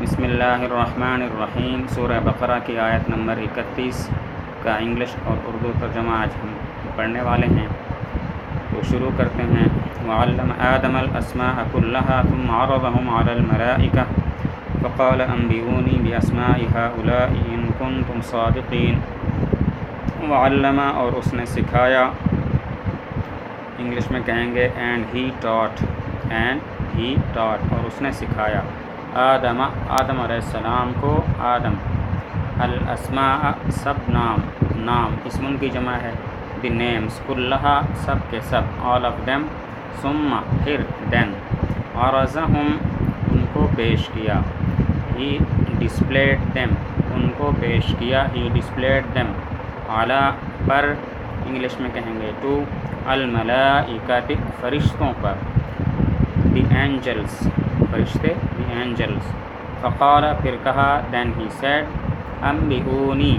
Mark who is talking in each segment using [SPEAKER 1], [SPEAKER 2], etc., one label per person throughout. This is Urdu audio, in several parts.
[SPEAKER 1] بسم اللہ الرحمن الرحیم۔ سورہ بقرہ کی آیت نمبر 31 کا انگلش اور اردو ترجمہ آج ہم پڑھنے والے ہیں، تو شروع کرتے ہیں۔ وعلم آدم الاسماء كلها ثم عرضهم على الملائكة فقال انبئوني باسماء هؤلاء ان كنتم صادقین۔ وعلم اور اس نے سکھایا، انگلش میں کہیں گے اینڈ ہی ٹاٹ، اور اس نے سکھایا آدم علیہ السلام کو، آدم الاسماء سب نام اسم کی جمع ہے، دی نیمز کلہا سب کے سب، آل آف دیم، ثم پھر، دین عرضہم ان کو پیش کیا، ہی ڈسپلیڈ دیم ان کو پیش کیا، ہی ڈسپلیڈ دیم، علی پر، انگلش میں کہیں گے ٹو، الملائکۃ فرشتوں پر، دی اینجلس فرشتے، دی اینجلس، فقال پھر کہا، دین ہی سیڈ، انبئونی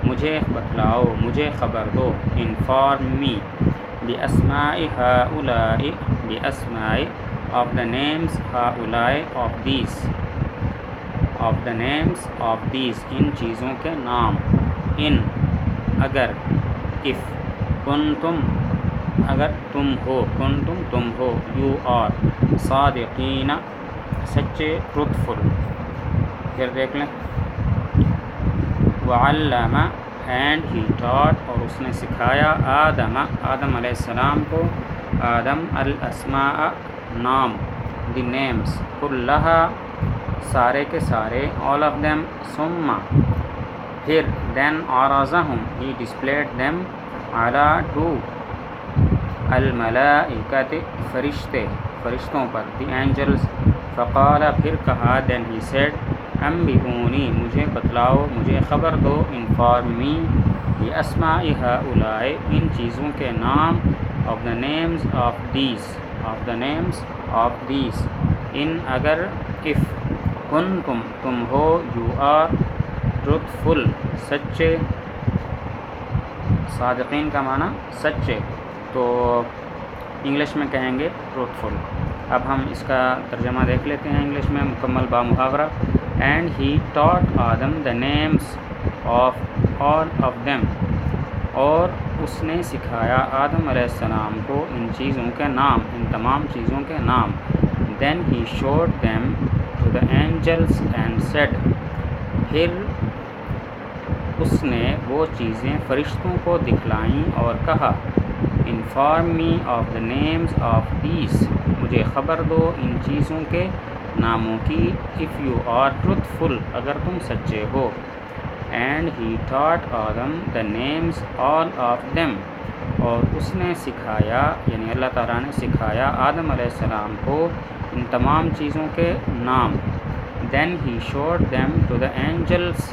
[SPEAKER 1] مجھے بتلاؤ، مجھے خبر دو، انفارم می، باسماء ہؤلاء، باسماء آف دا نیمز، ہؤلاء of these, of the names of these ان چیزوں کے نام، ان اگر، اف کنتم اگر تم ہو، کنتم تم ہو، یو آر صادقین سچے، ٹروتھفل۔ پھر دیکھ لیں، وعلم اینڈ ہی ٹاٹ اور اس نے سکھایا، آدم علیہ السلام کو، آدم الاسماء نام، دی نیمز کلہا سارے کے سارے، آل آف دیم، ثم پھر، دین عرضہم ہی ڈسپلیڈ دیم، علی ٹو، الملائکۃ فرشتوں پر، دی اینجلس، فقال پھر کہا، دین ہی سیڈ، انبئونی مجھے بتلاؤ، مجھے خبر دو، انفارم می باسماء ہؤلاء ان چیزوں کے نام، of the names of these, of the names of these, ان اگر، اف کنتم تم ہو، یو آر ٹروتھفل سچے، صادقین کا معنی سچے، تو انگلش میں کہیں گے ٹروتھفل۔ اب ہم اس کا ترجمہ دیکھ لیتے ہیں انگلش میں مکمل با محاورہ۔ And he ٹاٹ Adam the names of all of them, اور اس نے سکھایا آدم علیہ السلام کو ان چیزوں کے نام، ان تمام چیزوں کے نام، then he showed them to the angels and said, پھر اس نے وہ چیزیں فرشتوں کو دکھلائیں اور کہا، inform me of the names of these مجھے خبر دو ان چیزوں کے ناموں کی، اف یو آر ٹروتھفل اگر تم سچے ہو۔ And he ٹاٹ Adam the names all of them, اور اس نے سکھایا، یعنی اللہ تعالیٰ نے سکھایا آدم علیہ السلام کو ان تمام چیزوں کے نام، then he showed them to the angels,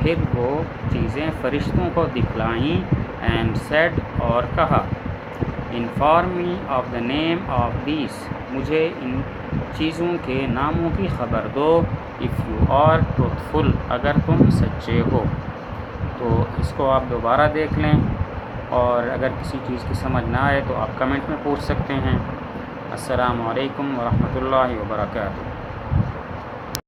[SPEAKER 1] پھر وہ چیزیں فرشتوں کو دکھلائیں، اینڈ سیڈ اور کہا، inform me of the name of these مجھے ان چیزوں کے ناموں کی خبر دو، اف یو آر ٹروتھفل اگر تم سچے ہو۔ تو اس کو آپ دوبارہ دیکھ لیں، اور اگر کسی چیز کی سمجھ نہ آئے تو آپ کمنٹ میں پوچھ سکتے ہیں۔ السلام علیکم ورحمۃ اللہ وبرکاتہ۔